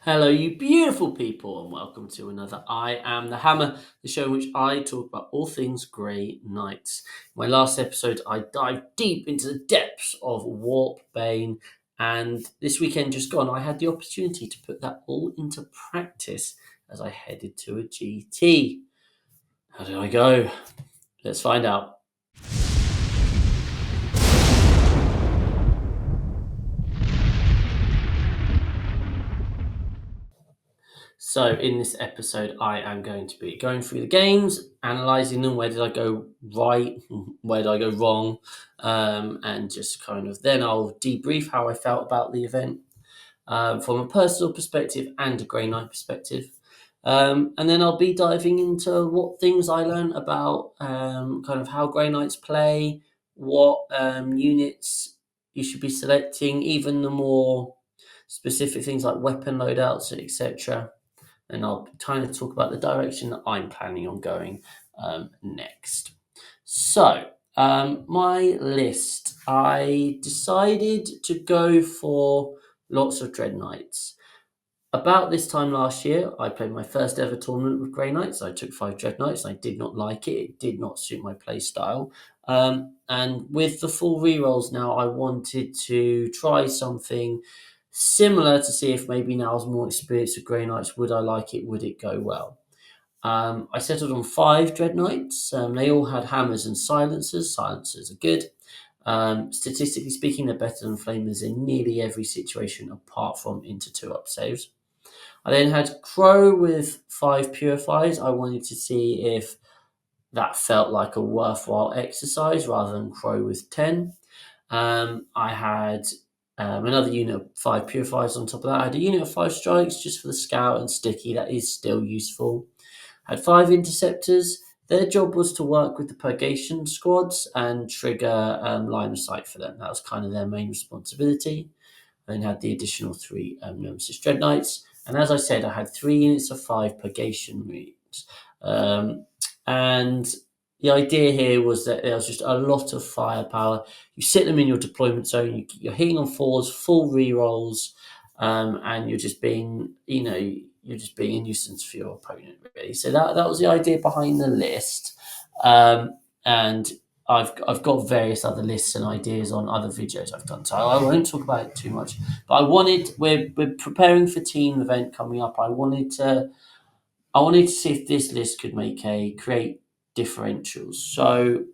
Hello, you beautiful people, and welcome to another I Am the Hammer, the show in which I talk about all things Grey Knights. In my last episode, I dived deep into the depths of Warpbane, and this weekend just gone, I had the opportunity to put that all into practice as I headed to a GT. How did I go? Let's find out. So, in this episode, I am going to be going through the games, analysing them. Where did I go right? Where did I go wrong? And just kind of then I'll debrief how I felt about the event from a personal perspective and a Grey Knight perspective. And then I'll be diving into what things I learned about kind of how Grey Knights play, what units you should be selecting, even the more specific things like weapon loadouts, etc. And I'll kind of talk about the direction that I'm planning on going next. So, my list, I decided to go for lots of Dread Knights. About this time last year, I played my first ever tournament with Grey Knights. I took 5 Dread Knights. I did not like it. It did not suit my play style. And with the full rerolls now, I wanted to try something similar to see if maybe now I was more experienced with Grey Knights. Would I like it? Would it go well? I settled on 5 Dread Knights. They all had hammers and silencers. Silencers are good. Statistically speaking, they're better than flamers in nearly every situation apart from into 2-up saves. I then had Crow with 5 purifiers. I wanted to see if that felt like a worthwhile exercise rather than Crow with 10. I had another unit of 5 purifiers on top of that. I had a unit of 5 strikes just for the scout and sticky. That is still useful. I had 5 interceptors. Their job was to work with the purgation squads and trigger line of sight for them. That was kind of their main responsibility. I then had the additional 3 Nemesis Dread Knights. And as I said, I had 3 units of 5 purgation units. And the idea here was that there was just a lot of firepower. You sit them in your deployment zone, you're hitting on 4s, full rerolls, and you're just being, you're just being a nuisance for your opponent, really. So that was the idea behind the list. And I've got various other lists and ideas on other videos I've done, so I won't talk about it too much. But we're preparing for team event coming up. I wanted to see if this list could create differentials. So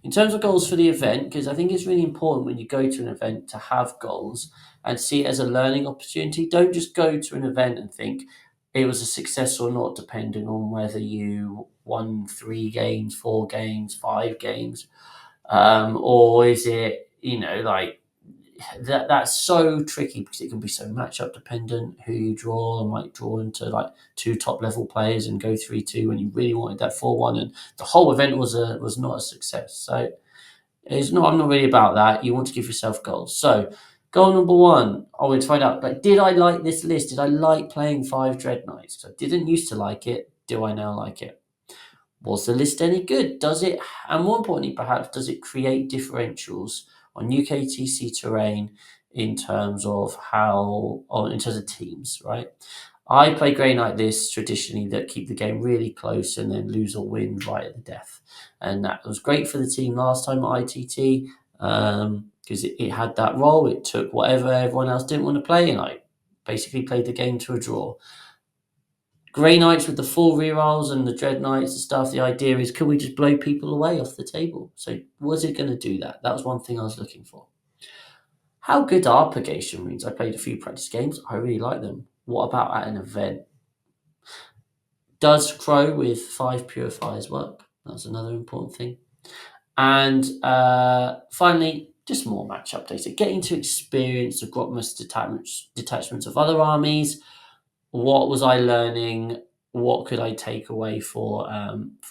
in terms of goals for the event, because I think it's really important when you go to an event to have goals and see it as a learning opportunity. Don't just go to an event and think it was a success or not, depending on whether you won 3 games, 4 games, 5 games, or is it, like that's so tricky because it can be so matchup dependent. Who you draw might draw into like 2 top level players and go 3-2 when you really wanted that 4-1, and the whole event was not a success. So it's not. I'm not really about that. You want to give yourself goals. So goal number 1, I wanted to find out, like, did I like this list? Did I like playing 5 Dread Knights? I didn't used to like it. Do I now like it? Was the list any good? Does it, and more importantly, perhaps, does it create differentials on UKTC terrain in terms of in terms of teams, right? I play Grey Knight lists traditionally that keep the game really close and then lose or win right at the death. And that was great for the team last time at ITT because it had that role. It took whatever everyone else didn't want to play, and I basically played the game to a draw. Grey Knights with the full rerolls and the Dread Knights and stuff, the idea is, can we just blow people away off the table? So was it going to do that? That was one thing I was looking for. How good are purgation runes? I played a few practice games. I really like them. What about at an event? Does Crow with 5 purifiers work? That's another important thing. And finally, just more matchup data. Getting to experience the Grotmus detachments of other armies. What was I learning? What could I take away for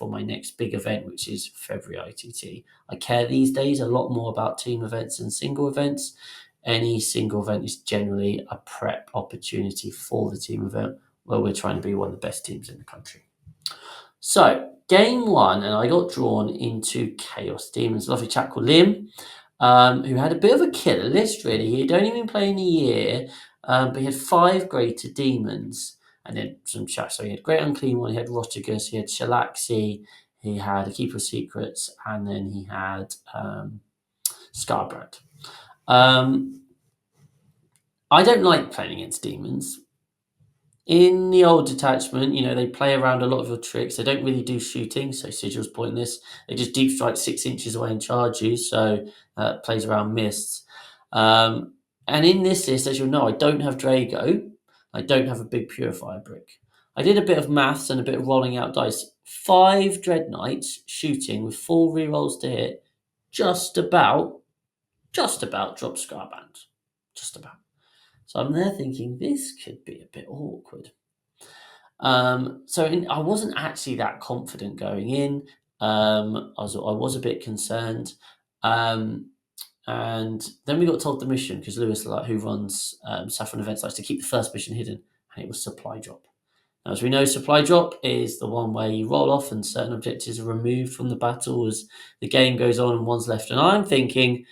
my next big event, which is February ITT? I care these days a lot more about team events than single events. Any single event is generally a prep opportunity for the team event where we're trying to be one of the best teams in the country. So, game 1, and I got drawn into Chaos Demons. Lovely chap called Liam, who had a bit of a killer list, really. He'd only been playing a year, But he had 5 greater demons and then some chat. So he had Great Unclean One, he had Rotigus, he had Shalaxi, he had a Keeper of Secrets, and then he had Scarbrand. I don't like playing against demons. In the old detachment, they play around a lot of your tricks. They don't really do shooting, so Sigil's pointless. They just deep strike 6 inches away and charge you, so plays around mists. And in this list, as you'll know, I don't have Drago. I don't have a big Purifier brick. I did a bit of maths and a bit of rolling out dice. 5 Dread Knights shooting with 4 rerolls to hit, just about drop Scarband. Just about. So I'm there thinking this could be a bit awkward. I wasn't actually that confident going in. I was a bit concerned. And then we got told the mission because Lewis, who runs Saffron Events, likes to keep the first mission hidden, and it was supply drop. Now, as we know, supply drop is the one where you roll off and certain objectives are removed from the battle as the game goes on and one's left. And I'm thinking,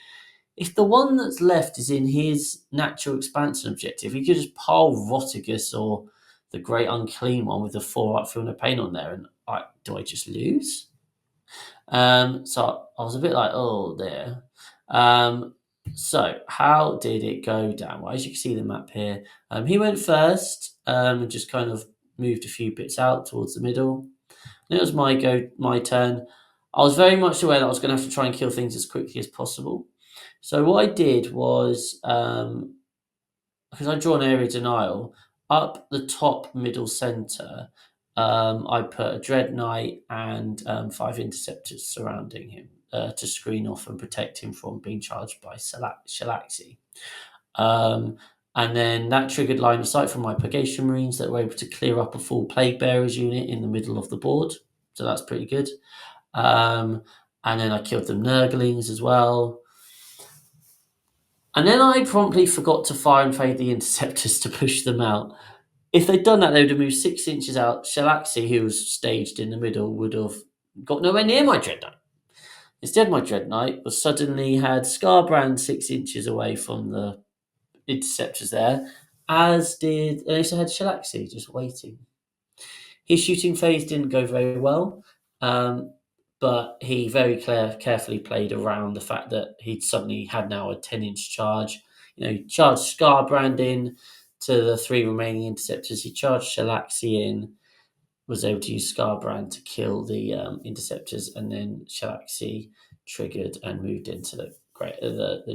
if the one that's left is in his natural expansion objective, he could just pile Rotigus or the Great Unclean One with the 4 up Feel No Pain on there, and do I just lose? So I was a bit like, oh dear. So how did it go down? Well, as you can see the map here, he went first and just kind of moved a few bits out towards the middle. And it was my turn. I was very much aware that I was going to have to try and kill things as quickly as possible. So what I did was, because I draw an area denial, up the top middle centre, I put a Dread Knight and 5 Interceptors surrounding him to screen off and protect him from being charged by Shalaxi. And then that triggered line of sight from my Purgation Marines that were able to clear up a full Plague Bearers unit in the middle of the board. So that's pretty good. And then I killed the Nurglings as well. And then I promptly forgot to fire and fade the Interceptors to push them out. If they'd done that, they would have moved 6 inches out. Shalaxi, who was staged in the middle, would have got nowhere near my Dread Knight. Instead, my Dread Knight was suddenly had Scarbrand 6 inches away from the Interceptors there, as did, and also had Shalaxi just waiting. His shooting phase didn't go very well, but he very carefully played around the fact that he'd suddenly had now a 10-inch charge. He charged Scarbrand in to the 3 remaining Interceptors. He charged Shalaxi in, was able to use Scarbrand to kill the Interceptors, and then Shalaxi triggered and moved into the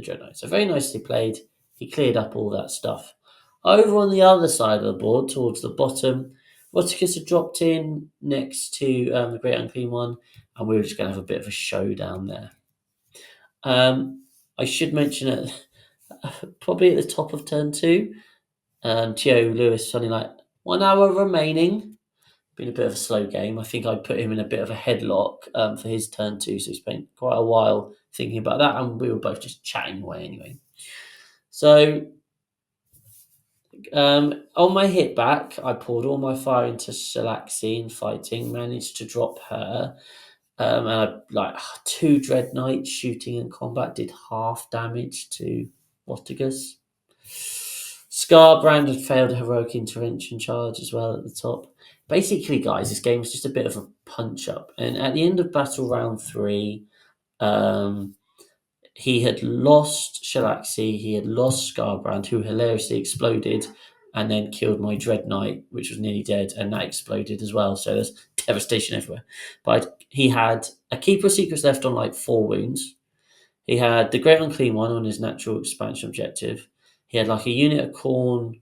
Dread Knight. So very nicely played. He cleared up all that stuff. Over on the other side of the board, towards the bottom, Rotigus had dropped in next to the Great Unclean One, and we were just going to have a bit of a showdown there. I should mention it probably at the top of turn 2. Tio Lewis suddenly 1 hour remaining. Been a bit of a slow game. I think I put him in a bit of a headlock for his turn 2, so he spent quite a while thinking about that, and we were both just chatting away anyway. So on my hit back, I poured all my fire into Shalaxi in fighting, managed to drop her. And I 2 Dread Knights shooting in combat did half damage to Rotigus. Scarbrand had failed a heroic intervention charge as well at the top. Basically, guys, this game was just a bit of a punch up. And at the end of battle round 3, he had lost Shalaxi, he had lost Scarbrand, who hilariously exploded and then killed my Dread Knight, which was nearly dead, and that exploded as well. So there's devastation everywhere. But he had a Keeper of Secrets left on 4 wounds. He had the Great Unclean One on his natural expansion objective. He had a unit of Khorne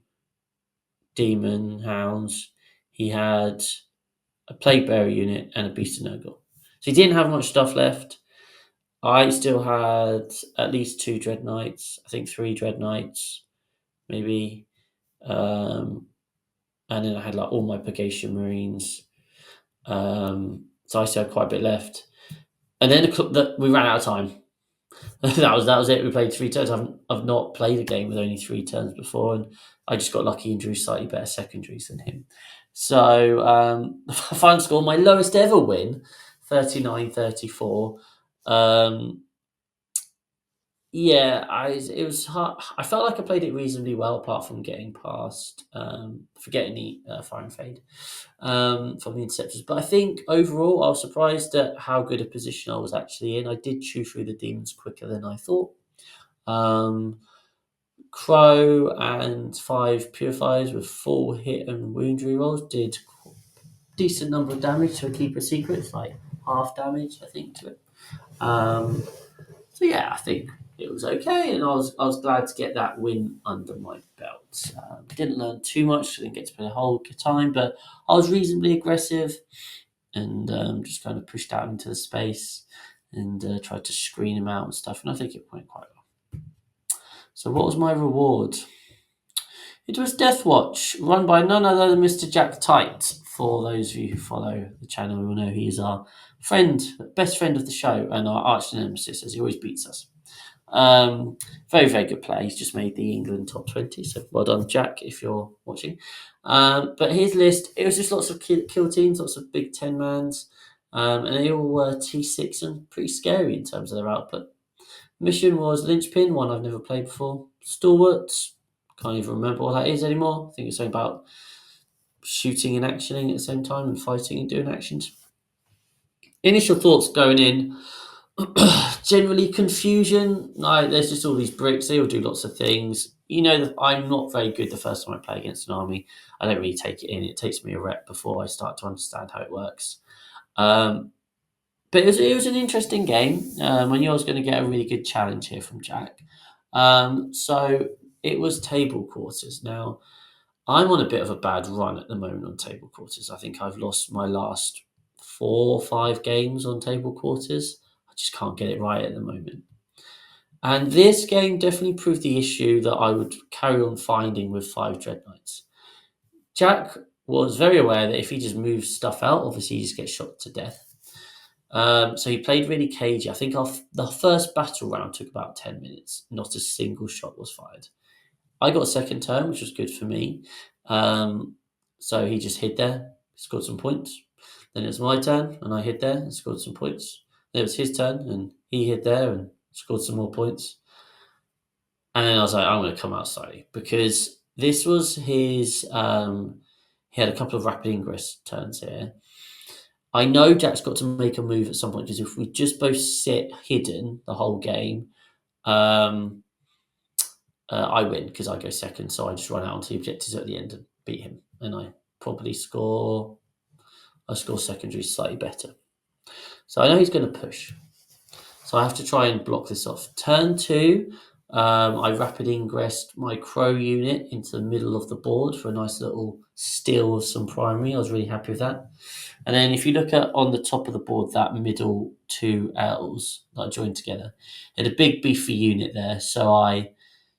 Demon Hounds. He had a Plague Bearer unit and a Beast of Nurgle. So he didn't have much stuff left. I still had at least 2 Dread Knights. I think 3 Dread Knights, maybe. And then I had all my Purgation Marines. So I still had quite a bit left. And then we ran out of time. that was it. We played 3 turns. I've not played a game with only 3 turns before, and I just got lucky and drew slightly better secondaries than him. So the final score, my lowest ever win, 39-34. Yeah, it was hard. I felt like I played it reasonably well, apart from getting past forgetting the fire and fade from the interceptors. But I think overall, I was surprised at how good a position I was actually in. I did chew through the demons quicker than I thought. Um, Crow and 5 purifiers with full hit and wound rerolls did decent number of damage to a keeper secret. It's like half damage, I think, to it. Um, so yeah, I think it was okay, and I was glad to get that win under my belt. Didn't learn too much, didn't get to play the whole time, but I was reasonably aggressive and just kind of pushed out into the space and tried to screen him out and stuff, and I think it went quite well. So what was my reward? It was Deathwatch, run by none other than Mr. Jack Tight. For those of you who follow the channel, will know he is our friend, best friend of the show, and our arch nemesis, as he always beats us. Um, Very, very good play. He's just made the England top 20, so well done, Jack, if you're watching. But his list, it was just lots of kill teams, lots of big 10 mans, and they all were T6 and pretty scary in terms of their output. Mission was Linchpin, one I've never played before. Stalwarts, can't even remember what that is anymore. I think it's something about shooting and actioning at the same time and fighting and doing actions. Initial thoughts going in, generally confusion. Like there's just all these bricks. They all do lots of things. You know that I'm not very good the first time I play against an army. I don't really take it in. It takes me a rep before I start to understand how it works. Um, but it was an interesting game. I knew I was going to get a really good challenge here from Jack. So it was table quarters. Now I'm on a bit of a bad run at the moment on table quarters. I think I've lost my last 4 or 5 games on table quarters. I just can't get it right at the moment. And this game definitely proved the issue that I would carry on finding with 5 Dread Knights. Jack was very aware that if he just moves stuff out, obviously he just gets shot to death. So he played really cagey. I think the first battle round took about 10 minutes. Not a single shot was fired. I got a second turn, which was good for me. So he just hid there, scored some points. Then it was my turn, and I hid there and scored some points. Then it was his turn, and he hid there and scored some more points. And then I was like, I'm going to come out slightly because this was his. He had a couple of rapid ingress turns here. I know Jack's got to make a move at some point because if we just both sit hidden the whole game, I win because I go second. So I just run out onto the objectives at the end and beat him, and I probably score. I score secondary slightly better. So I know he's going to push. So I have to try and block this off. Turn 2, I rapid ingressed my Crow unit into the middle of the board for a nice little steal of some primary. I was really happy with that. And then if you look at on the top of the board, that middle 2 L's that I joined together, had a big beefy unit there. So I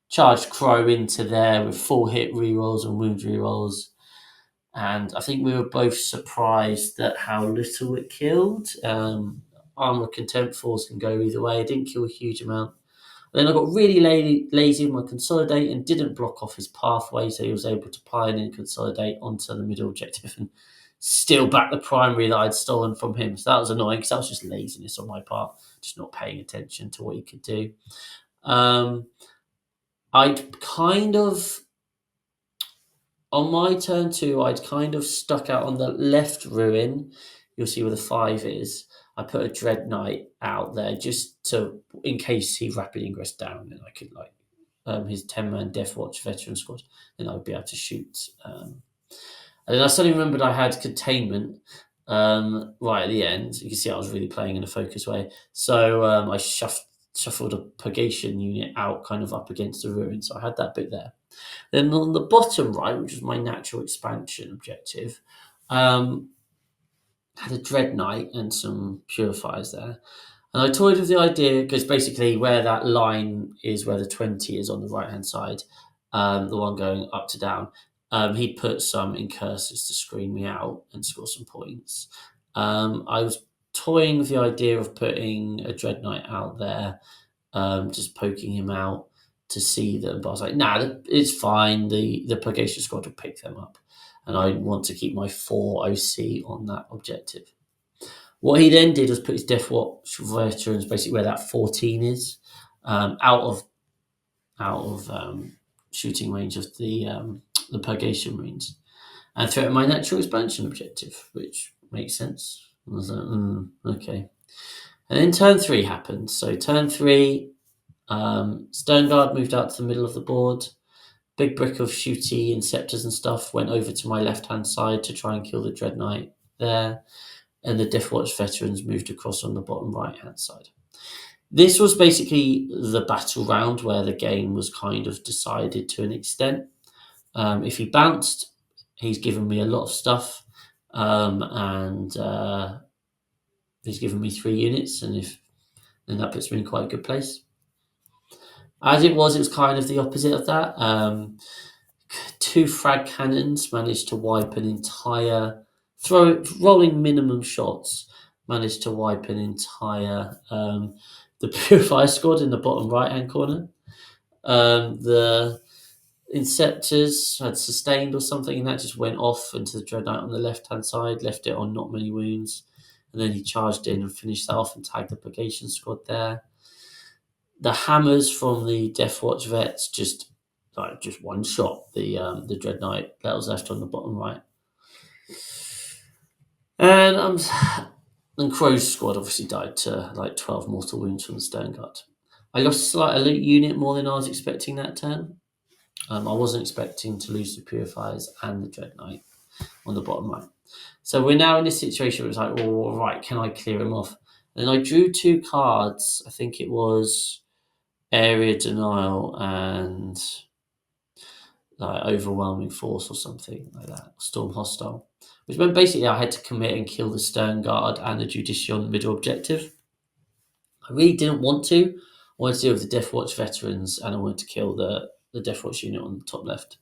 charged Crow into there with full hit rerolls and wound rerolls. And I think we were both surprised at how little it killed. Armor Contempt Force can go either way. It didn't kill a huge amount. And then I got really lazy in my consolidate and didn't block off his pathway, so he was able to pile in and consolidate onto the middle objective and steal back the primary that I'd stolen from him. So that was annoying because that was just laziness on my part, just not paying attention to what he could do. I'd kind of on my turn 2, I'd kind of stuck out on the left ruin. You'll see where the 5 is. I put a Dread Knight out there just to, in case he rapid ingress down, and I could like his 10-man Deathwatch veteran squad, then I'd be able to shoot. And then I suddenly remembered I had containment right at the end. You can see I was really playing in a focus way. So I shuffled a Purgation unit out kind of up against the ruin. So I had that bit there. Then on the bottom right, which was my natural expansion objective, had a Dread Knight and some Purifiers there. And I toyed with the idea, because basically where that line is where the 20 is on the right-hand side, the one going up to down, he put some incursors to screen me out and score some points. I was toying with the idea of putting a Dread Knight out there, just poking him out to see them. But I was like, nah, it's fine. The Purgation squad will pick them up. And I want to keep my 4 OC on that objective. What he then did was put his Deathwatch veterans basically where that 14 is. out of shooting range of the purgation marines, and threaten my natural expansion objective, which makes sense. I was like, okay. And then turn 3 happened. So turn 3, Stone Guard moved out to the middle of the board. Big brick of shooty inceptors and stuff went over to my left-hand side to try and kill the Dread Knight there. And the Deathwatch veterans moved across on the bottom right-hand side. This was basically the battle round where the game was kind of decided to an extent. If he bounced, he's given me a lot of stuff, and he's given me 3 units, and then that puts me in quite a good place. As it was kind of the opposite of that. 2 frag cannons managed to wipe an entire rolling minimum shots. Managed to wipe an entire the Purifier squad in the bottom right hand corner. The Inceptors had sustained or something, and that just went off into the Dread Knight on the left hand side, left it on not many wounds, and then he charged in and finished that off and tagged the Purgation squad there. The hammers from the Deathwatch vets just one shot the Dread Knight that was left on the bottom right. And Crow's squad obviously died to 12 mortal wounds from the Stone Guard. I lost a slight elite unit more than I was expecting that turn. I wasn't expecting to lose the Purifiers and the Dread Knight on the bottom right. So we're now in this situation where it's like, well, right, can I clear him off? And I drew 2 cards. I think it was Area Denial and Overwhelming Force or something like that. Storm Hostile. Which meant basically I had to commit and kill the Stern Guard and the Judicial middle objective. I really didn't want to. I wanted to deal with the Deathwatch veterans, and I wanted to kill the Deathwatch unit on the top left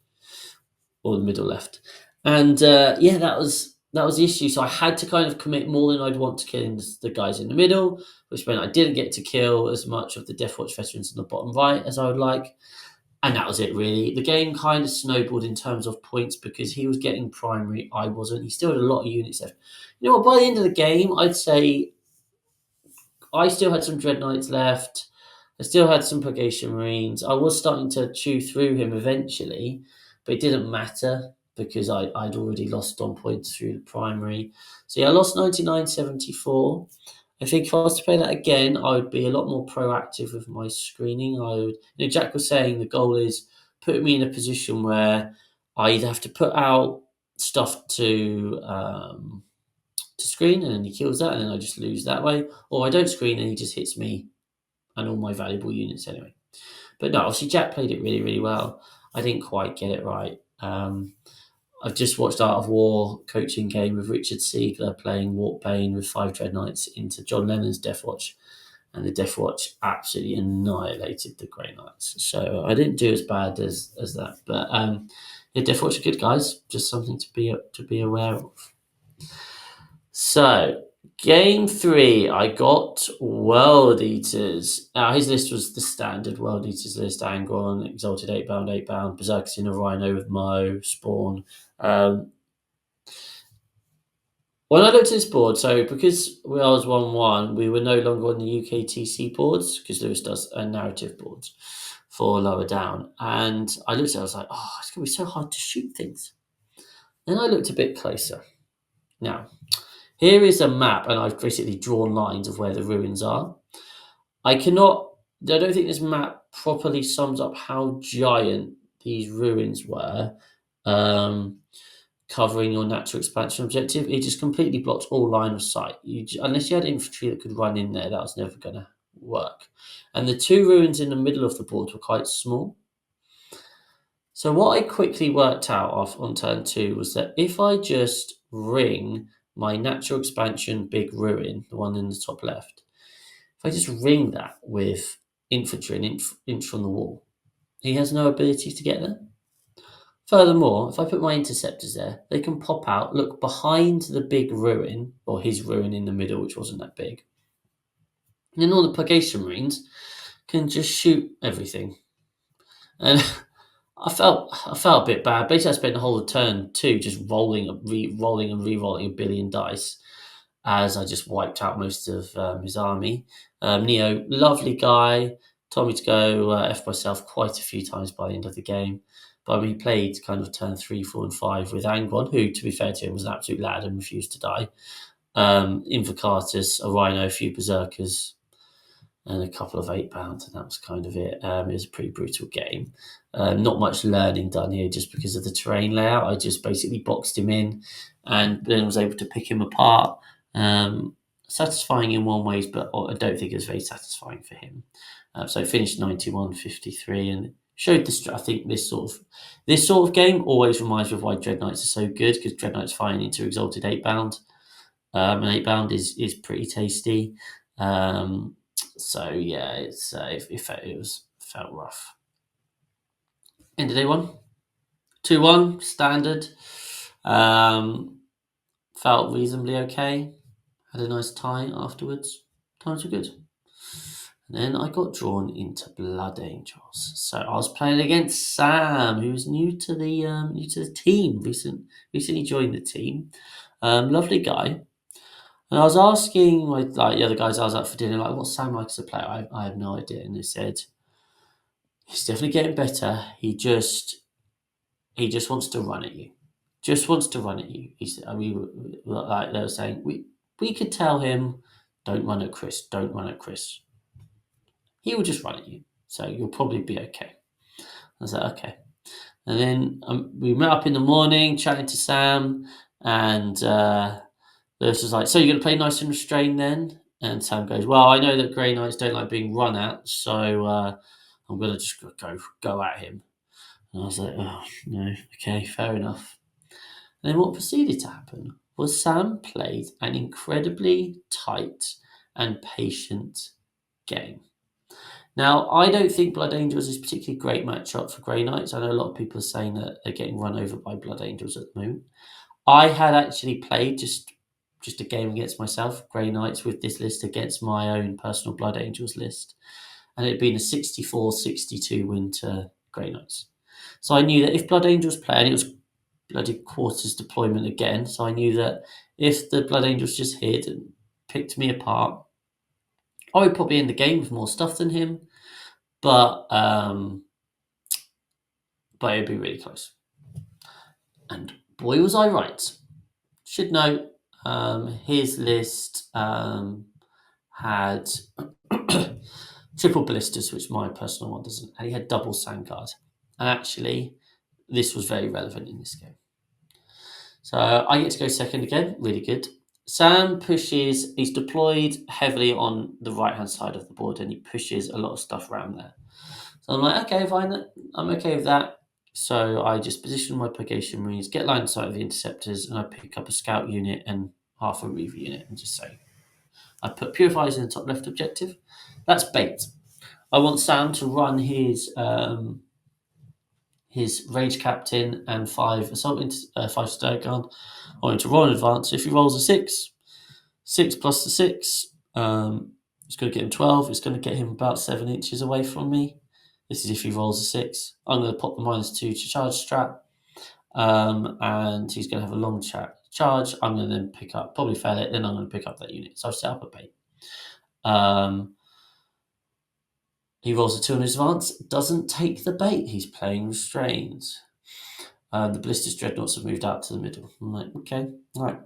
or the middle left. And that was the issue. So I had to kind of commit more than I'd want to killing the guys in the middle, which meant I didn't get to kill as much of the Deathwatch veterans on the bottom right as I would like. And that was it, really. The game kind of snowballed in terms of points because he was getting primary, I wasn't. He still had a lot of units left. You know what? By the end of the game, I'd say I still had some Dread Knights left. I still had some Purgation Marines. I was starting to chew through him eventually, but it didn't matter because I'd already lost on points through the primary. So yeah, I lost 99.74. I think if I was to play that again, I would be a lot more proactive with my screening. Jack was saying the goal is put me in a position where I either have to put out stuff to screen and then he kills that and then I just lose that way, or I don't screen and he just hits me and all my valuable units anyway. But no, obviously Jack played it really, really well. I didn't quite get it right. I've just watched Art of War coaching game with Richard Siegler playing Warpbane with 5 Dread Knights into John Lennon's Deathwatch, and the Deathwatch absolutely annihilated the Grey Knights. So I didn't do as bad as that, but Deathwatch are good guys. Just something to be aware of. So game 3, I got World Eaters. Now his list was the standard World Eaters list: Angron, Exalted 8-bound, Berserkers in a Rhino with Mo, Spawn. When I looked at this board, so because I was 1-1, we were no longer on the UKTC boards because Lewis does narrative boards for lower down. And I looked at it, I was like, oh, it's going to be so hard to shoot things. Then I looked a bit closer. Now, here is a map, and I've basically drawn lines of where the ruins are. I don't think this map properly sums up how giant these ruins were, covering your natural expansion objective. It just completely blocks all line of sight. Unless you had infantry that could run in there, that was never going to work. And the 2 ruins in the middle of the board were quite small. So what I quickly worked out on turn 2 was that if I just ring my natural expansion big ruin, the one in the top left, if I just ring that with infantry an inch from the wall, he has no ability to get there. Furthermore, if I put my interceptors there, they can pop out, look behind the big ruin, or his ruin in the middle, which wasn't that big. And then all the Purgation Marines can just shoot everything. And I felt a bit bad. Basically, I spent the whole of turn 2 just rolling and re-rolling a billion dice as I just wiped out most of his army. Neo, lovely guy, told me to go F myself quite a few times by the end of the game. But we played kind of turn 3, 4, and 5 with Angron, who, to be fair to him, was an absolute lad and refused to die. Invocatus, a Rhino, a few Berserkers, and a couple of £8, and that was kind of it. It was a pretty brutal game. Not much learning done here just because of the terrain layout. I just basically boxed him in and then was able to pick him apart. Satisfying in one way, but I don't think it was very satisfying for him. So I finished 91-53 and showed the. I think this sort of game always reminds me of why Dread Knights are so good, because Dread Knights firing into Exalted 8-bound. And 8-bound is pretty tasty. So yeah, it felt rough. End of day 1, 2-1 standard. Felt reasonably okay. Had a nice tie afterwards. Times were good. And then I got drawn into Blood Angels. So I was playing against Sam, who was new to the team. Recently joined the team. Lovely guy. And I was asking the other guys I was out for dinner, what's Sam like as a player? I have no idea. And they said he's definitely getting better. He just wants to run at you. Just wants to run at you. They were saying, we could tell him, don't run at Chris. Don't run at Chris. He will just run at you. So you'll probably be okay. I was like, okay. And then we met up in the morning, chatting to Sam, and Lewis was like, so you're going to play nice and restrained then? And Sam goes, well, I know that Grey Knights don't like being run at, so I'm going to just go at him. And I was like, oh, no, okay, fair enough. And then what proceeded to happen was Sam played an incredibly tight and patient game. Now, I don't think Blood Angels is a particularly great matchup for Grey Knights. I know a lot of people are saying that they're getting run over by Blood Angels at the moment. I had actually played just a game against myself, Grey Knights, with this list against my own personal Blood Angels list. And it had been a 64-62 win to Grey Knights. So I knew that if Blood Angels play, and it was bloody quarters deployment again, so I knew that if the Blood Angels just hit and picked me apart, I would probably end the game with more stuff than him, but it'd be really close. And boy, was I right. Should note, his list had triple ballistas, which my personal one doesn't, and he had double Sandguard. And actually, this was very relevant in this game. So I get to go second again, really good. Sam pushes, he's deployed heavily on the right-hand side of the board, and he pushes a lot of stuff around there. So I'm like, okay, fine, I'm okay with that. So I just position my Purgation Marines, get line of sight of the interceptors, and I pick up a scout unit and half a Reaver unit and just say, I put Purifiers in the top left objective. That's bait. I want Sam to run his Rage Captain and 5 Assault, 5 Stir Gun. I want him to roll in advance. If he rolls a 6 plus the 6, it's going to get him 12. It's going to get him about 7 inches away from me. This is if he rolls a 6. I'm going to pop the -2 to charge strat. And he's going to have a long charge. I'm going to then pick up, probably fail it, then I'm going to pick up that unit. So I've set up a bait. He rolls a 2 on his advance, doesn't take the bait. He's playing restrained. The Ballistic Dreadnoughts have moved out to the middle. I'm like, okay, all right.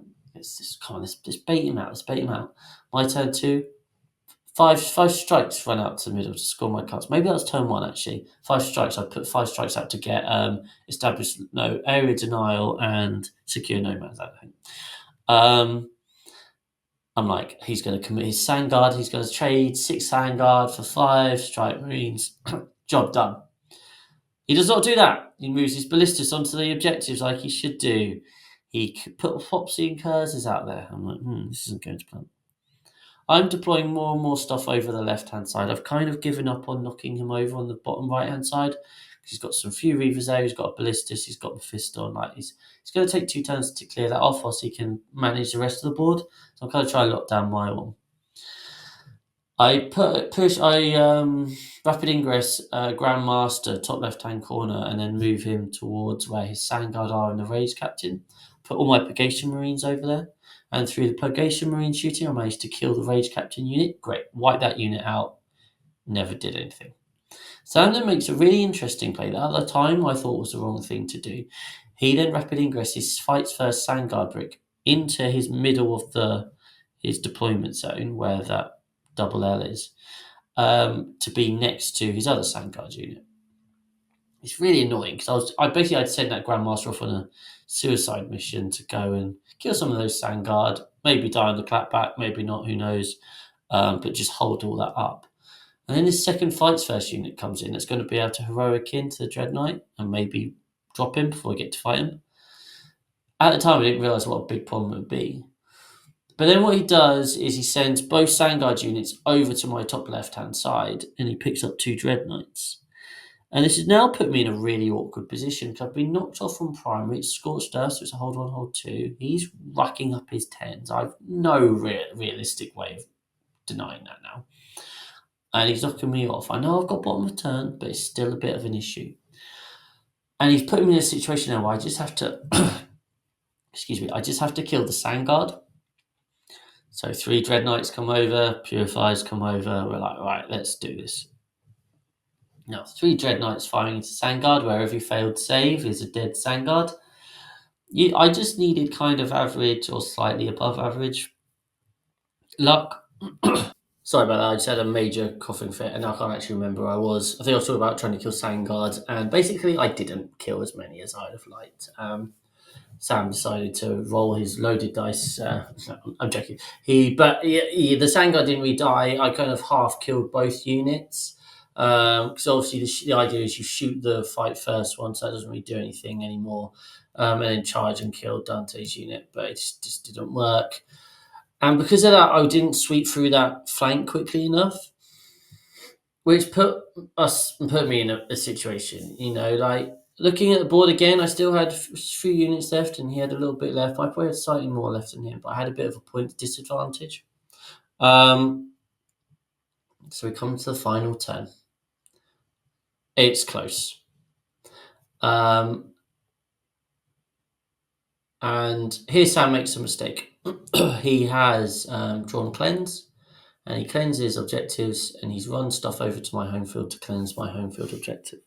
Come on, let's bait him out. Let's bait him out. My turn 2. 5 strikes run out to the middle to score my cards. Maybe that was turn 1, actually. 5 strikes. I put 5 strikes out to get established area denial and secure no man's land, I think. I'm like, he's going to commit his Sandguard. He's going to trade 6 Sandguard for 5 Strike Marines. Job done. He does not do that. He moves his Ballistas onto the objectives like he should do. He put Popsy and Curzes out there. I'm like, this isn't going to plan. I'm deploying more and more stuff over the left-hand side. I've kind of given up on knocking him over on the bottom right-hand side. He's got some few Reavers there. He's got a Ballistas. He's got Mephisto. He's going to take 2 turns to clear that off whilst he can manage the rest of the board. So I'm kind of trying to lock down my one. I rapid ingress Grandmaster top left-hand corner and then move him towards where his Sandguard are and the Rage Captain. Put all my Purgation Marines over there. And through the Purgation Marine shooting, I managed to kill the Rage Captain unit. Great. Wipe that unit out. Never did anything. Sam then makes a really interesting play that at the time I thought was the wrong thing to do. He then rapidly ingresses, fights first Sandguard brick into his middle of his deployment zone, where that double L is, to be next to his other Sandguard unit. It's really annoying because I basically I'd send that Grandmaster off on a suicide mission to go and kill some of those Sandguard, maybe die on the clapback, maybe not, who knows, but just hold all that up. And then his second Fights First unit comes in that's going to be able to heroic into the Dread Knight and maybe drop him before I get to fight him. At the time, I didn't realise what a big problem it would be. But then what he does is he sends both Sandguard units over to my top left-hand side and he picks up 2 Dread Knights. And this has now put me in a really awkward position because I've been knocked off from primary. It's Scorched Earth, so it's a hold 1, hold 2. He's racking up his 10s. I've no realistic way of denying that now. And he's knocking me off. I know I've got bottom of turn, but it's still a bit of an issue. And he's putting me in a situation now where I just have to, excuse me, I just have to kill the Sandguard. So 3 Dread Knights come over, Purifiers come over. We're like, right, let's do this. Now, 3 Dread Knights firing into Sandguard, where every failed save is a dead Sandguard. I just needed kind of average or slightly above average luck. Sorry about that. I just had a major coughing fit, and I can't actually remember where I was. I think I was talking about trying to kill Sandguard, and basically, I didn't kill as many as I'd have liked. Sam decided to roll his loaded dice. No, I'm joking. The Sandguard didn't really die. I kind of half killed both units. Because obviously the idea is you shoot the fight first one, so that doesn't really do anything anymore. And then charge and kill Dante's unit, but it just didn't work. And because of that, I didn't sweep through that flank quickly enough, which put me in a situation. Like looking at the board again, I still had a few units left, and he had a little bit left. I probably had slightly more left than him, but I had a bit of a point disadvantage. So we come to the final turn. It's close. And here Sam makes a mistake. He has drawn Cleanse, and he cleanses objectives, and he's run stuff over to my home field to cleanse my home field objective.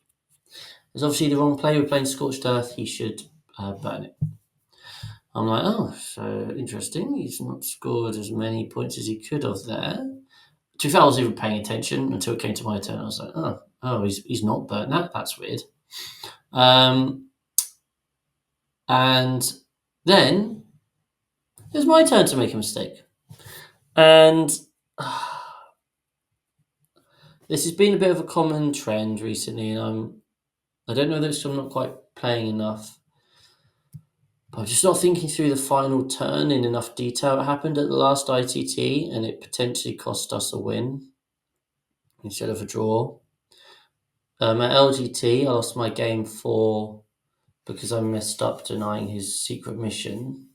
It's obviously the wrong play. We're playing Scorched Earth. He should burn it. I'm like, oh, so interesting. He's not scored as many points as he could have there. To be fair, I wasn't even paying attention until it came to my turn. I was like, oh, he's not burnt that. That's weird. And then it was my turn to make a mistake. And this has been a bit of a common trend recently, and I don't know that I'm not quite playing enough. But I'm just not thinking through the final turn in enough detail. It happened at the last ITT, and it potentially cost us a win instead of a draw. At LGT, I lost my game 4 because I messed up denying his secret mission.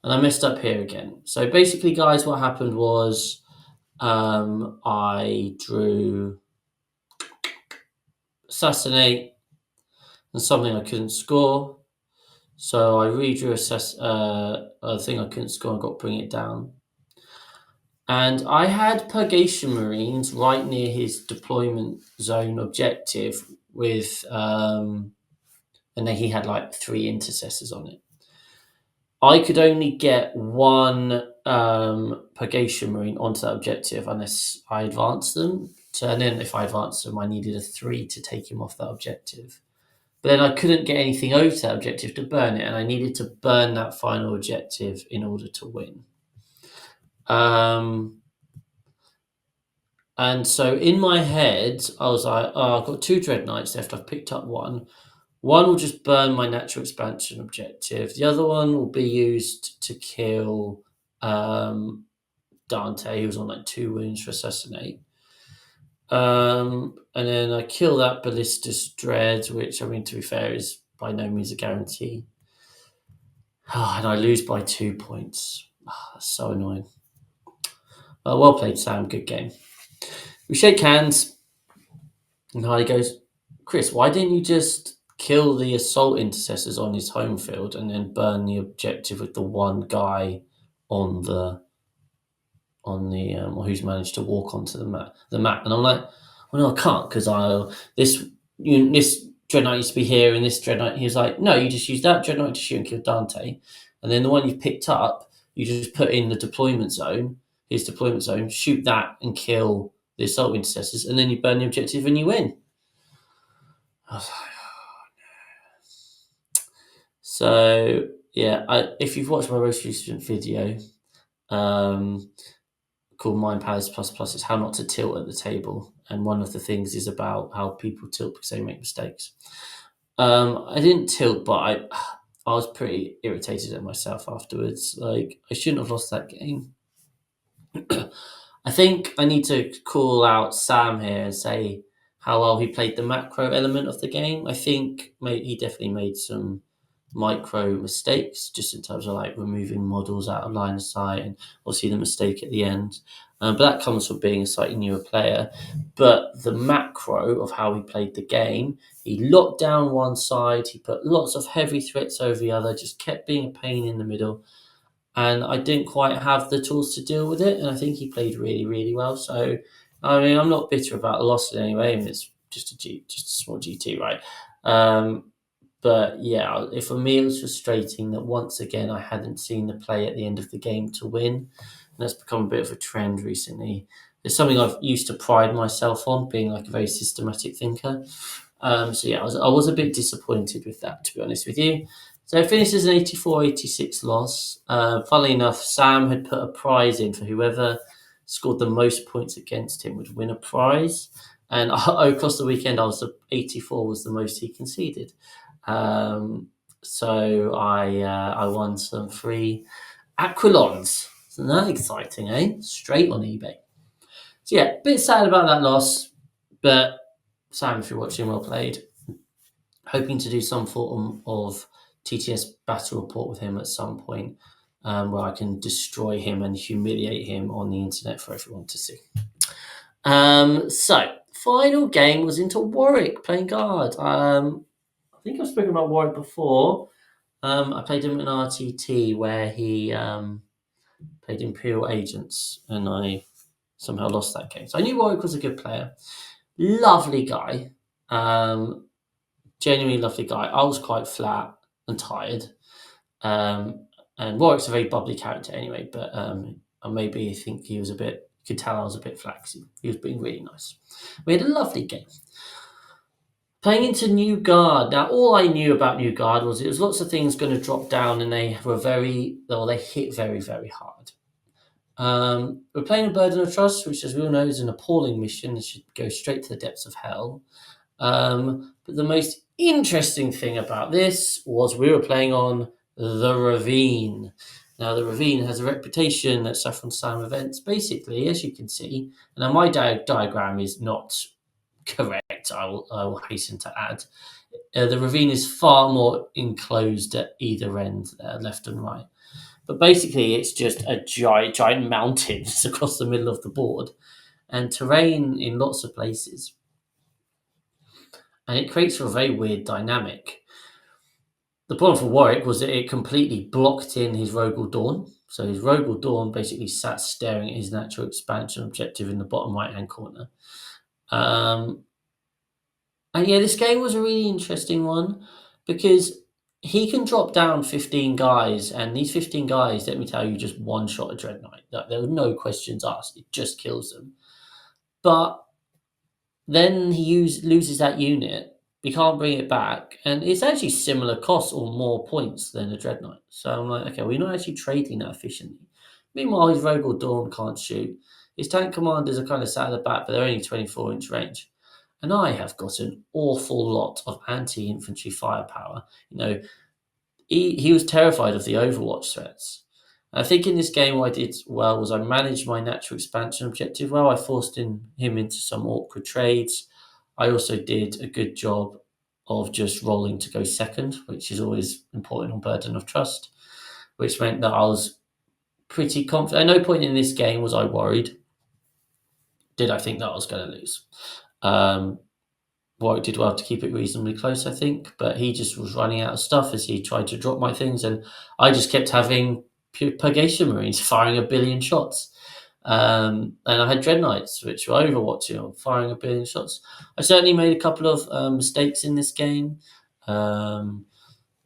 And I messed up here again. So basically, guys, what happened was I drew Assassinate and something I couldn't score. So I redrew a thing I couldn't score and got Bring It Down. And I had Purgation Marines right near his deployment zone objective with, and then he had like 3 intercessors on it. I could only get 1 Purgation Marine onto that objective unless I advanced them. And then if I advanced them, I needed a 3 to take him off that objective. But then I couldn't get anything over to that objective to burn it, and I needed to burn that final objective in order to win. And so in my head, I was like, oh, I've got 2 Dread Knights left. I've picked up 1. One will just burn my natural expansion objective. The other one will be used to kill Dante, who was on like 2 wounds for Assassinate. And then I kill that Ballistus Dread, which, I mean, to be fair, is by no means a guarantee. And I lose by 2 points. That's so annoying. Well played, Sam. Good game. We shake hands, and Harley goes, Chris, why didn't you just kill the assault intercessors on his home field and then burn the objective with the 1 guy on on the or who's managed to walk onto the map, and I'm like, well, no, I can't because this dreadnought used to be here, and this dreadnought. He was like, no, you just use that dreadnought to shoot and kill Dante, and then the one you've picked up, you just put in the deployment zone, his deployment zone, shoot that and kill the assault intercessors, and then you burn the objective and you win. I was like, so yeah, if you've watched my most recent video, um, called Mind Palace Plus Plus, it's how not to tilt at the table, and one of the things is about how people tilt because they make mistakes. I didn't tilt, but I was pretty irritated at myself afterwards. Like, I shouldn't have lost that game. I think I need to call out Sam here and say how well he played the macro element of the game. I think he definitely made some micro mistakes just in terms of like removing models out of line of sight, and obviously the mistake at the end. But that comes from being a slightly newer player. But the macro of how he played the game, he locked down one side, he put lots of heavy threats over the other, just kept being a pain in the middle, and I didn't quite have the tools to deal with it. And I think he played really, really well. So, I mean, I'm not bitter about the loss in any way. I mean, it's just just a small GT, right? But yeah, for me, it was frustrating that once again I hadn't seen the play at the end of the game to win, and that's become a bit of a trend recently. It's something I've used to pride myself on, being like a very systematic thinker. So yeah, I was a bit disappointed with that, to be honest with you. So it finished as an 84-86 loss. Funnily enough, Sam had put a prize in for whoever scored the most points against him would win a prize. And across the weekend, 84 was the most he conceded. So I won some free Aquilons. Isn't that exciting, eh? Straight on eBay. So yeah, bit sad about that loss, but Sam, if you're watching, well played. Hoping to do some form of TTS battle report with him at some point, where I can destroy him and humiliate him on the internet for everyone to see. So final game was into Warwick playing guard. I think I've spoken about Warwick before. I played him in RTT where he played Imperial Agents, and I somehow lost that game. So I knew Warwick was a good player. Lovely guy. Genuinely lovely guy. I was quite flat and tired. And Warwick's a very bubbly character anyway, but maybe I think he was could tell I was a bit flat. He was being really nice. We had a lovely game. Playing into New Guard. Now, all I knew about New Guard was it was lots of things going to drop down, and they hit very, very hard. We're playing a Burden of Trust, which, as we all know, is an appalling mission. It should go straight to the depths of hell. But the most interesting thing about this was we were playing on the Ravine. Now, the Ravine has a reputation at Saffron Sam events, basically, as you can see. Now, my diagram is not correct, I will hasten to add. The Ravine is far more enclosed at either end, left and right. But basically, it's just a giant mountains across the middle of the board and terrain in lots of places. And it creates a very weird dynamic. The problem for Warwick was that it completely blocked in his Rogel Dawn. So his Rogel Dawn basically sat staring at his natural expansion objective in the bottom right-hand corner. And yeah, this game was a really interesting one because he can drop down 15 guys, and these 15 guys, let me tell you, just one-shot a Dreadnought. There were no questions asked. It just kills them. But then he loses that unit. He can't bring it back, and it's actually similar costs or more points than a Dreadnought. So I'm like, okay, we're not actually trading that efficiently. Meanwhile, his Rogel Dawn can't shoot. His tank commanders are kind of sat at the back, but they're only 24-inch range. And I have got an awful lot of anti-infantry firepower. You know, he was terrified of the Overwatch threats. And I think in this game what I did well was I managed my natural expansion objective well. I forced him into some awkward trades. I also did a good job of just rolling to go second, which is always important on Burden of Trust, which meant that I was pretty confident. At no point in this game was I worried. Did I think that I was going to lose? Warwick did well to keep it reasonably close, I think, but he just was running out of stuff as he tried to drop my things, and I just kept having Purgation Marines firing a billion shots. And I had Dread Knights, which were overwatching or firing a billion shots. I certainly made a couple of mistakes in this game, um,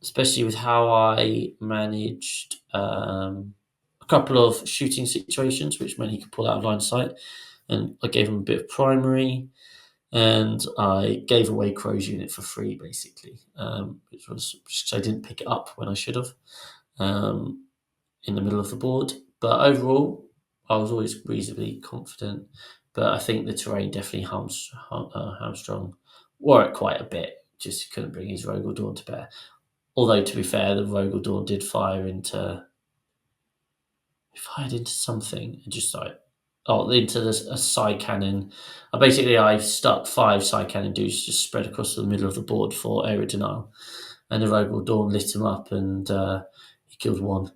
especially with how I managed a couple of shooting situations, which meant he could pull out of line of sight. And I gave him a bit of primary, and I gave away Crow's unit for free, basically, which I didn't pick it up when I should have. Um, in the middle of the board. But overall, I was always reasonably confident. But I think the terrain definitely hamstrung Warwick quite a bit. Just couldn't bring his Rogel Dawn to bear. Although, to be fair, the Rogel Dawn did fire into. It fired into something. Just like. Oh, into a side cannon. I stuck 5 side cannon dudes just spread across the middle of the board for area denial. And the Rogel Dawn lit him up and he killed 1.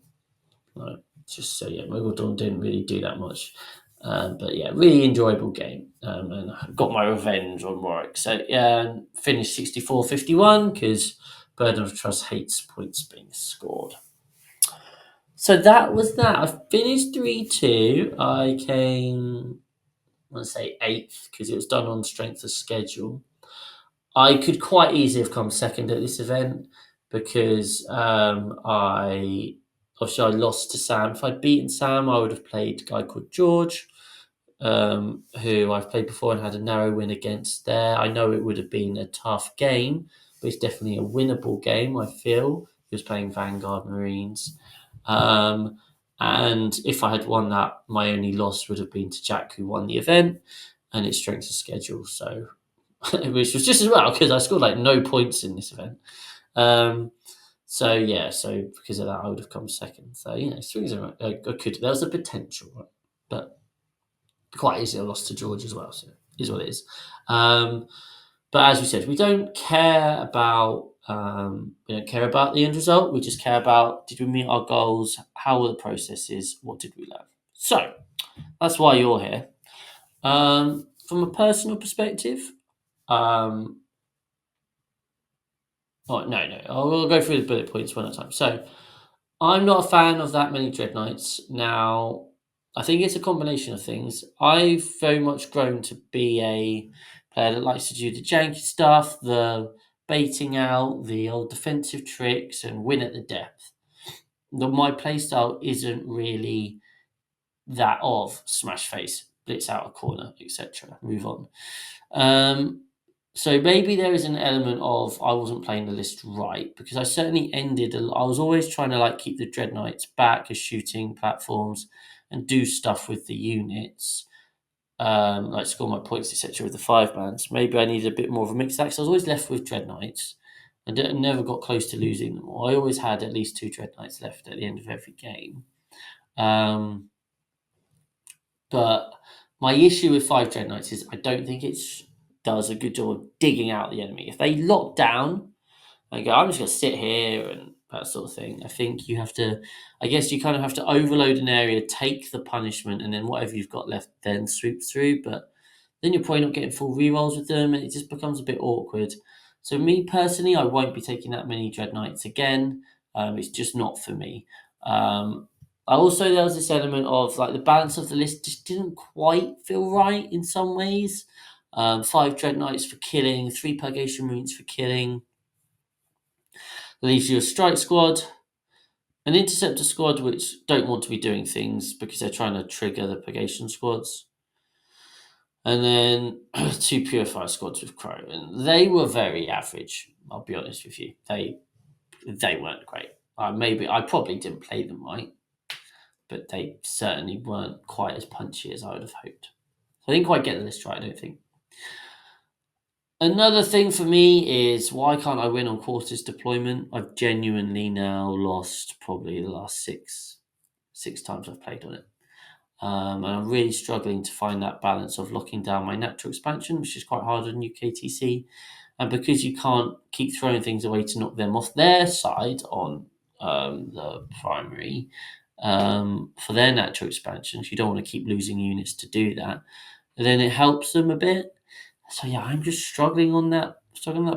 Right. Just so yeah, Mogul Dawn didn't really do that much, but yeah, really enjoyable game, and I got my revenge on Warwick. So yeah, finished 64-51 because Burden of Trust hates points being scored. So that was that. I finished 3-2. I came, I want to say 8th because it was done on strength of schedule. I could quite easily have come second at this event because I lost to Sam. If I'd beaten Sam, I would have played a guy called George, who I've played before and had a narrow win against there. I know it would have been a tough game, but it's definitely a winnable game, I feel. He was playing Vanguard Marines. And if I had won that, my only loss would have been to Jack, who won the event, and it's strength of schedule. So, which was just as well because I scored like no points in this event. So yeah, so because of that, I would have come second. So swings are I could. There was a potential, right? But quite easily I lost to George as well. So it is what it is. But as we said, we don't care about the end result. We just care about, did we meet our goals? How were the processes? What did we learn? So that's why you're here. From a personal perspective, no. I'll go through the bullet points one at a time. So I'm not a fan of that many Dread Knights. Now, I think it's a combination of things. I've very much grown to be a player that likes to do the janky stuff, the baiting out, the old defensive tricks, and win at the depth. My playstyle isn't really that of smash face, blitz out a corner, etc. Move on. So maybe there is an element of I wasn't playing the list right because I certainly ended. I was always trying to like keep the Dread Knights back as shooting platforms and do stuff with the units, like score my points, etc. with the 5 bands. Maybe I needed a bit more of a mix of that. So I was always left with Dread Knights and never got close to losing them. I always had at least 2 Dread Knights left at the end of every game. But my issue with 5 Dread Knights is I don't think it does a good job of digging out the enemy. If they lock down and go, I'm just going to sit here and that sort of thing, I think you have to, I guess you kind of have to overload an area, take the punishment, and then whatever you've got left then sweep through. But then you're probably not getting full rerolls with them, and it just becomes a bit awkward. So me personally, I won't be taking that many Dread Knights again. It's just not for me. There was this element of like the balance of the list just didn't quite feel right in some ways. 5 Dread Knights for killing, 3 Purgation Marines for killing. Leaves you a strike squad, an interceptor squad which don't want to be doing things because they're trying to trigger the purgation squads, and then 2 purifier squads with Crow, and they were very average. I'll be honest with you, they weren't great. I probably didn't play them right, but they certainly weren't quite as punchy as I would have hoped. So I didn't quite get the list right, I don't think. Another thing for me is why can't I win on quarters deployment? I've genuinely now lost probably the last six times I've played on it. And I'm really struggling to find that balance of locking down my natural expansion, which is quite hard on UKTC. And because you can't keep throwing things away to knock them off their side on the primary for their natural expansions, you don't want to keep losing units to do that. And then it helps them a bit. So yeah, I'm just struggling on that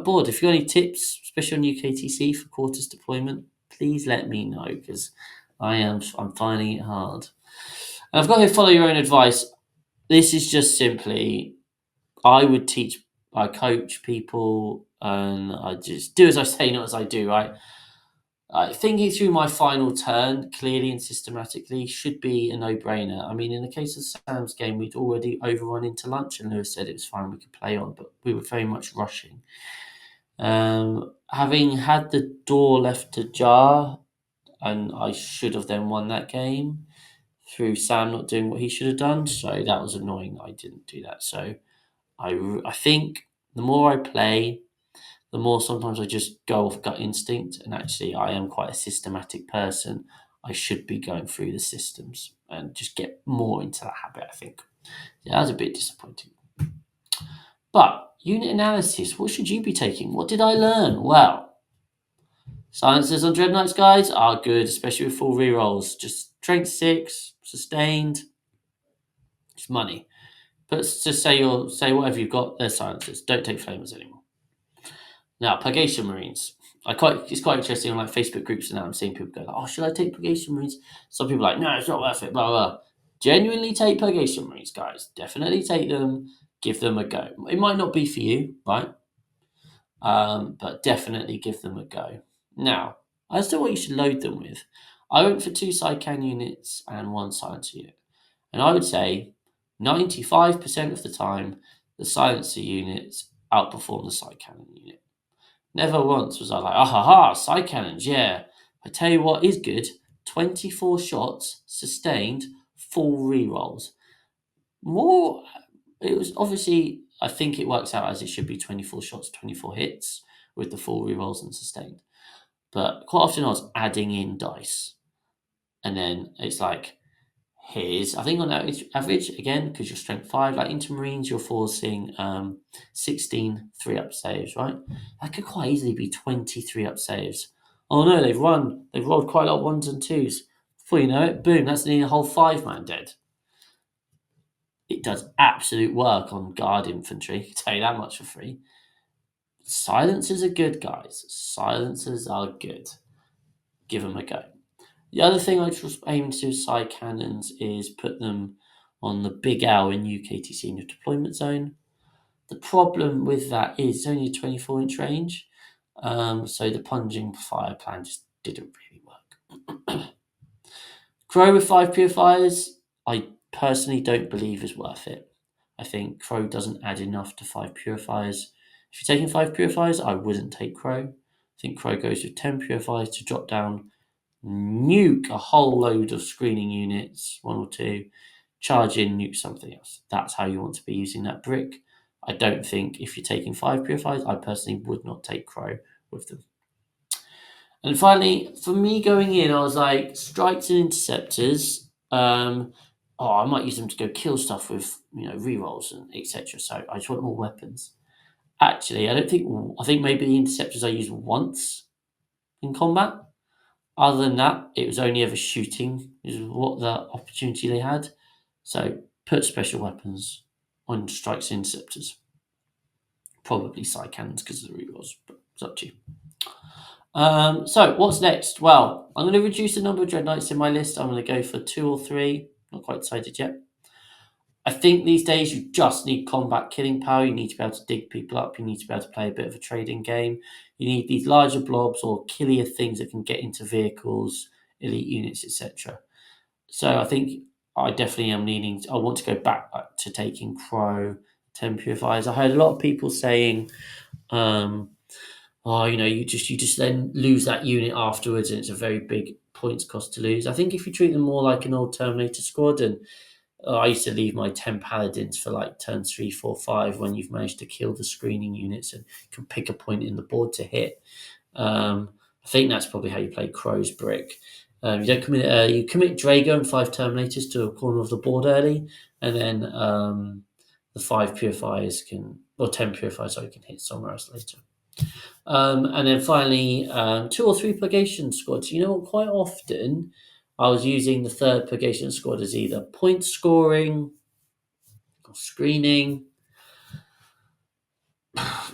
board. If you have any tips, especially on UKTC for quarters deployment, please let me know because I'm finding it hard. And I've got here follow your own advice. This is just simply I would teach, I coach people, and I just do as I say, not as I do. Right. Thinking through my final turn clearly and systematically should be a no-brainer. I mean, in the case of Sam's game, we'd already overrun into lunch, and Lewis said it was fine, we could play on, but we were very much rushing. Having had the door left ajar, and I should have then won that game through Sam not doing what he should have done. So that was annoying that I didn't do that. So I think the more I play, the more sometimes I just go off gut instinct. And actually, I am quite a systematic person. I should be going through the systems and just get more into that habit, I think. Yeah, that was a bit disappointing. But unit analysis, what should you be taking? What did I learn? Well, silences on Dread Knights, guys, are good, especially with full rerolls. Just strength 6, sustained, it's money. But just say whatever you've got, they're silencers. Don't take flamers anymore. Now, Purgation Marines. It's quite interesting on like Facebook groups and now I'm seeing people go, oh, should I take Purgation Marines? Some people are like, no, it's not worth it, blah, blah. Genuinely take Purgation Marines, guys. Definitely take them, give them a go. It might not be for you, right? But definitely give them a go. Now, as to what you should load them with, I went for 2 Psycan units and 1 silencer unit. And I would say 95% of the time, the silencer units outperform the Psycannon unit. Never once was I like, ah ha ha, Psycannons, yeah. I tell you what is good, 24 shots, sustained, full rerolls. More, it was obviously, I think it works out as it should be 24 shots, 24 hits with the full rerolls and sustained. But quite often I was adding in dice. And then it's like, I think on average again, because you're strength 5, like into Marines, you're forcing 16 3-up saves, right? That could quite easily be 23 up saves. Oh no, they've rolled quite a lot of 1s and 2s. Before you know it, boom, that's nearly a whole 5-man dead. It does absolute work on guard infantry, I can tell you that much for free. Silencers are good, guys. Silencers are good. Give them a go. The other thing I was aiming to do with side cannons is put them on the big L in UKTC in your deployment zone. The problem with that is it's only a 24-inch range, so the plunging fire plan just didn't really work. Crow with 5 purifiers, I personally don't believe is worth it. I think Crow doesn't add enough to 5 purifiers. If you're taking 5 purifiers, I wouldn't take Crow. I think Crow goes with 10 purifiers to drop down, nuke a whole load of screening units, 1 or 2, charge in, nuke something else. That's how you want to be using that brick. I don't think if you're taking 5 purifiers, I personally would not take Crow with them. And finally, for me going in, I was like, strikes and interceptors. I might use them to go kill stuff with, rerolls and etc. So I just want more weapons. Actually, I think maybe the interceptors I use once in combat. Other than that, it was only ever shooting is what the opportunity they had. So put special weapons on strikes and interceptors. Probably side cannons because of the rerolls, but it's up to you. So what's next? Well, I'm going to reduce the number of Dread Knights in my list. I'm going to go for 2 or 3. Not quite decided yet. I think these days you just need combat killing power. You need to be able to dig people up. You need to be able to play a bit of a trading game. You need these larger blobs or killier things that can get into vehicles, elite units, etc. So I think I definitely am leaning. I want to go back to taking Crow, 10 purifiers. I heard a lot of people saying, you just then lose that unit afterwards, and it's a very big points cost to lose. I think if you treat them more like an old Terminator squad, and I used to leave my 10 paladins for like turns 3, 4, 5 when you've managed to kill the screening units and can pick a point in the board to hit. I think that's probably how you play Crow's Brick. You don't commit. You commit Drago and 5 Terminators to a corner of the board early, and then the 5 purifiers 10 purifiers, so you can hit somewhere else later. And then finally, 2 or 3 purgation squads. You know what? Quite often, I was using the 3rd purgation squad as either point scoring or screening.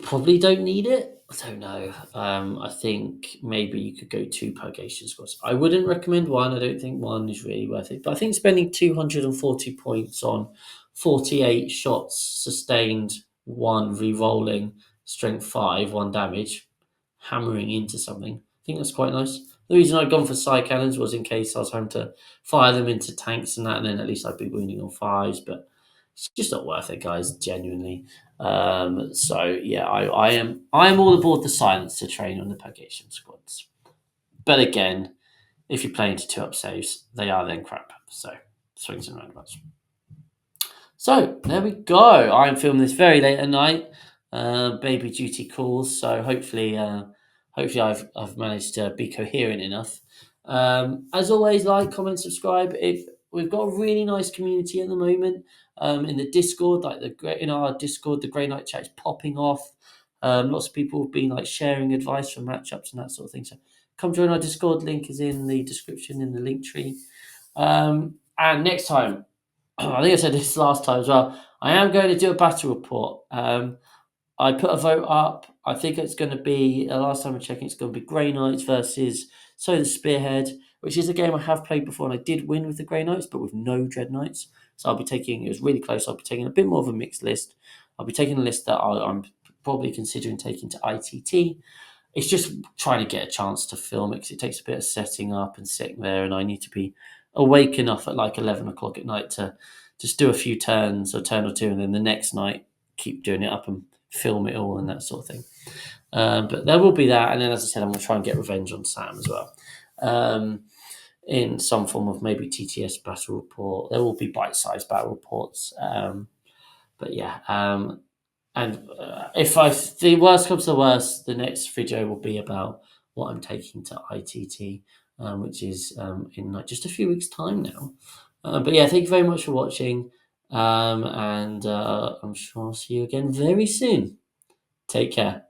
Probably don't need it. I don't know. I think maybe you could go two purgation squads. I wouldn't recommend one. I don't think one is really worth it. But I think spending 240 points on 48 shots sustained, one re-rolling, strength 5, 1 damage, hammering into something. I think that's quite nice. The reason I'd gone for side cannons was in case I was having to fire them into tanks and that, and then at least I'd be wounding on 5s. But it's just not worth it, guys. Genuinely. So yeah, I am all aboard the silence to train on the purgation squads. But again, if you're playing to 2-up saves, they are then crap. So swings and roundabouts. So there we go. I'm filming this very late at night. Baby duty calls. So hopefully I've managed to be coherent enough. As always, like, comment, subscribe. If we've got a really nice community at the moment in the Discord, in our Discord, the Grey Knight chat is popping off. Lots of people have been like sharing advice for matchups and that sort of thing. So come join our Discord. Link is in the description in the link tree. And next time, I think I said this last time as well. I am going to do a battle report. I put a vote up. I think it's going to be, last time I checked, it's going to be Grey Knights versus So the Spearhead, which is a game I have played before, and I did win with the Grey Knights, but with no Dread Knights. So it was really close. I'll be taking a bit more of a mixed list. I'll be taking a list that I'm probably considering taking to ITT. It's just trying to get a chance to film it because it takes a bit of setting up and sitting there, and I need to be awake enough at like 11 o'clock at night to just do a few turns, a turn or two, and then the next night keep doing it up and film it all and that sort of thing. But there will be that, and then as I said, I'm going to try and get revenge on Sam as well, in some form of maybe TTS battle report. There will be bite-sized battle reports, but yeah. And if the worst comes to the worst, the next video will be about what I'm taking to ITT, which is in like just a few weeks' time now. But yeah, thank you very much for watching, and I'm sure I'll see you again very soon. Take care.